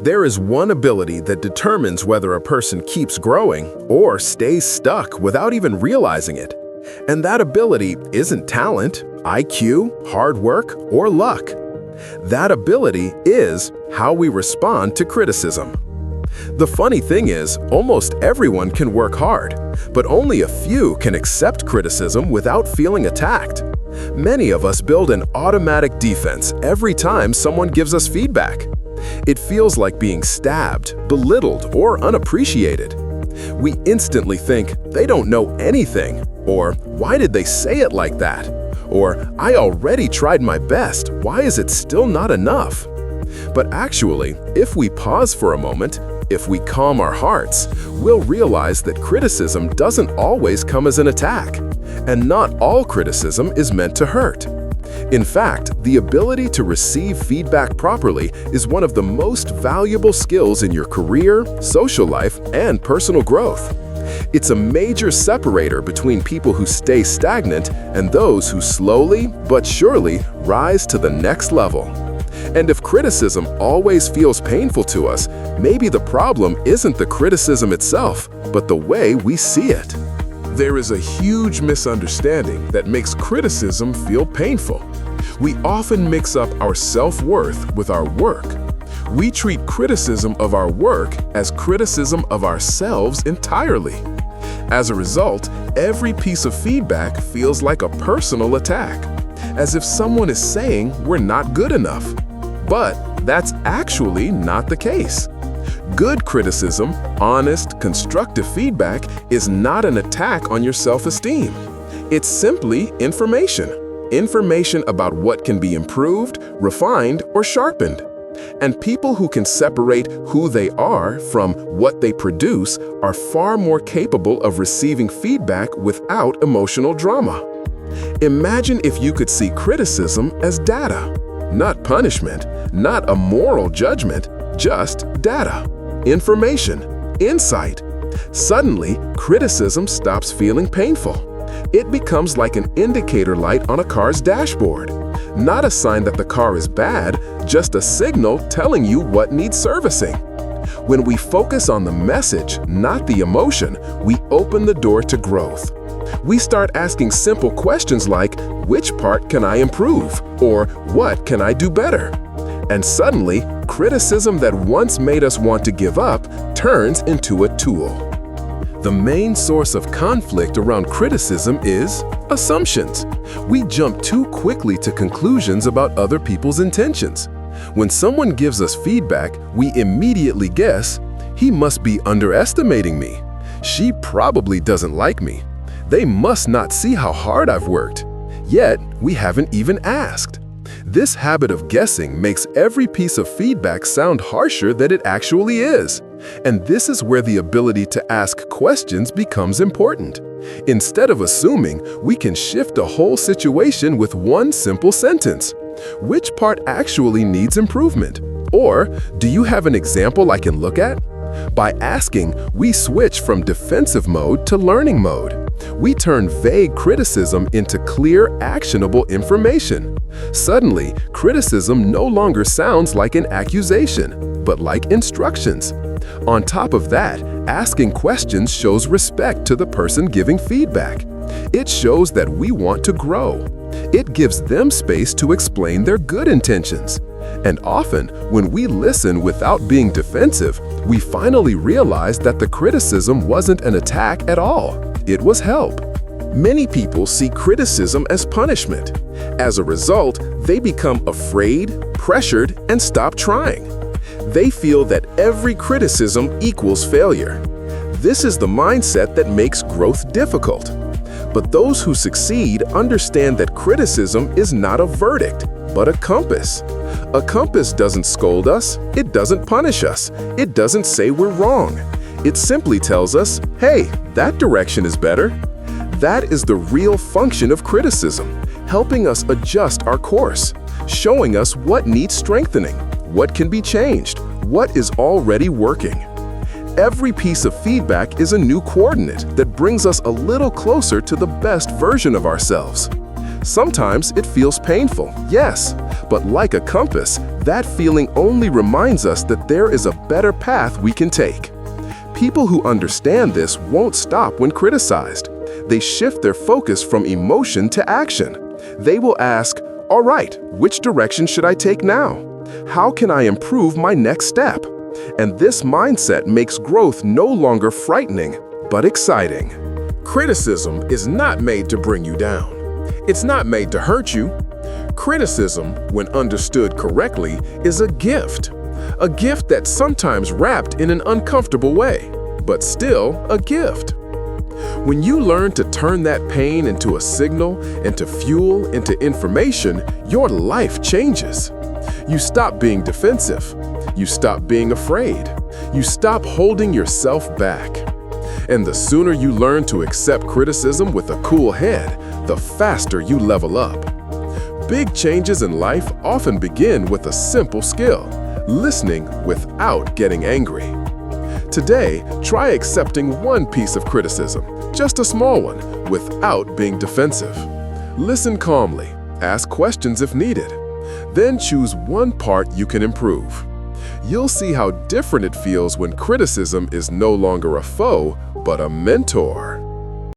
There is one ability that determines whether a person keeps growing or stays stuck without even realizing it. And that ability isn't talent, IQ, hard work, or luck. That ability is how we respond to criticism. The funny thing is, almost everyone can work hard, but only a few can accept criticism without feeling attacked. Many of us build an automatic defense every time someone gives us feedback. It feels like being stabbed, belittled, or unappreciated. We instantly think, they don't know anything, or why did they say it like that? Or I already tried my best, why is it still not enough? But actually, if we pause for a moment, if we calm our hearts, we'll realize that criticism doesn't always come as an attack, and not all criticism is meant to hurt. In fact, the ability to receive feedback properly is one of the most valuable skills in your career, social life, and personal growth. It's a major separator between people who stay stagnant and those who slowly but surely rise to the next level. And if criticism always feels painful to us, maybe the problem isn't the criticism itself, but the way we see it. There is a huge misunderstanding that makes criticism feel painful. We often mix up our self-worth with our work. We treat criticism of our work as criticism of ourselves entirely. As a result, every piece of feedback feels like a personal attack, as if someone is saying we're not good enough. But that's actually not the case. Good criticism, honest, constructive feedback is not an attack on your self-esteem. It's simply information. Information about what can be improved, refined, or sharpened. And people who can separate who they are from what they produce are far more capable of receiving feedback without emotional drama. Imagine if you could see criticism as data, not punishment, not a moral judgment, just data, information, insight. Suddenly, criticism stops feeling painful. It becomes like an indicator light on a car's dashboard. Not a sign that the car is bad, just a signal telling you what needs servicing. When we focus on the message, not the emotion, we open the door to growth. We start asking simple questions like, which part can I improve? Or what can I do better? And suddenly, criticism that once made us want to give up turns into a tool. The main source of conflict around criticism is assumptions. We jump too quickly to conclusions about other people's intentions. When someone gives us feedback, we immediately guess, he must be underestimating me. She probably doesn't like me. They must not see how hard I've worked. Yet, we haven't even asked. This habit of guessing makes every piece of feedback sound harsher than it actually is. And this is where the ability to ask questions becomes important. Instead of assuming, we can shift a whole situation with one simple sentence. Which part actually needs improvement? Or, do you have an example I can look at? By asking, we switch from defensive mode to learning mode. We turn vague criticism into clear, actionable information. Suddenly, criticism no longer sounds like an accusation, but like instructions. On top of that, asking questions shows respect to the person giving feedback. It shows that we want to grow. It gives them space to explain their good intentions. And often, when we listen without being defensive, we finally realize that the criticism wasn't an attack at all. It was help. Many people see criticism as punishment. As a result, they become afraid, pressured, and stop trying. They feel that every criticism equals failure. This is the mindset that makes growth difficult. But those who succeed understand that criticism is not a verdict, but a compass. A compass doesn't scold us, it doesn't punish us, it doesn't say we're wrong. It simply tells us, hey, that direction is better. That is the real function of criticism, helping us adjust our course, showing us what needs strengthening, what can be changed, what is already working. Every piece of feedback is a new coordinate that brings us a little closer to the best version of ourselves. Sometimes it feels painful, yes, but like a compass, That feeling only reminds us that there is a better path we can take. People who understand this won't stop when criticized. They shift their focus from emotion to action. They will ask, all right, which direction should I take now? How can I improve my next step? And this mindset makes growth no longer frightening, but exciting. Criticism is not made to bring you down. It's not made to hurt you. Criticism, when understood correctly, is a gift. A gift that's sometimes wrapped in an uncomfortable way, but still a gift. When you learn to turn that pain into a signal, into fuel, into information, your life changes. You stop being defensive. You stop being afraid. You stop holding yourself back. And the sooner you learn to accept criticism with a cool head, the faster you level up. Big changes in life often begin with a simple skill: listening without getting angry. Today, try accepting one piece of criticism, just a small one, without being defensive. Listen calmly, ask questions if needed. Then choose one part you can improve. You'll see how different it feels when criticism is no longer a foe, but a mentor.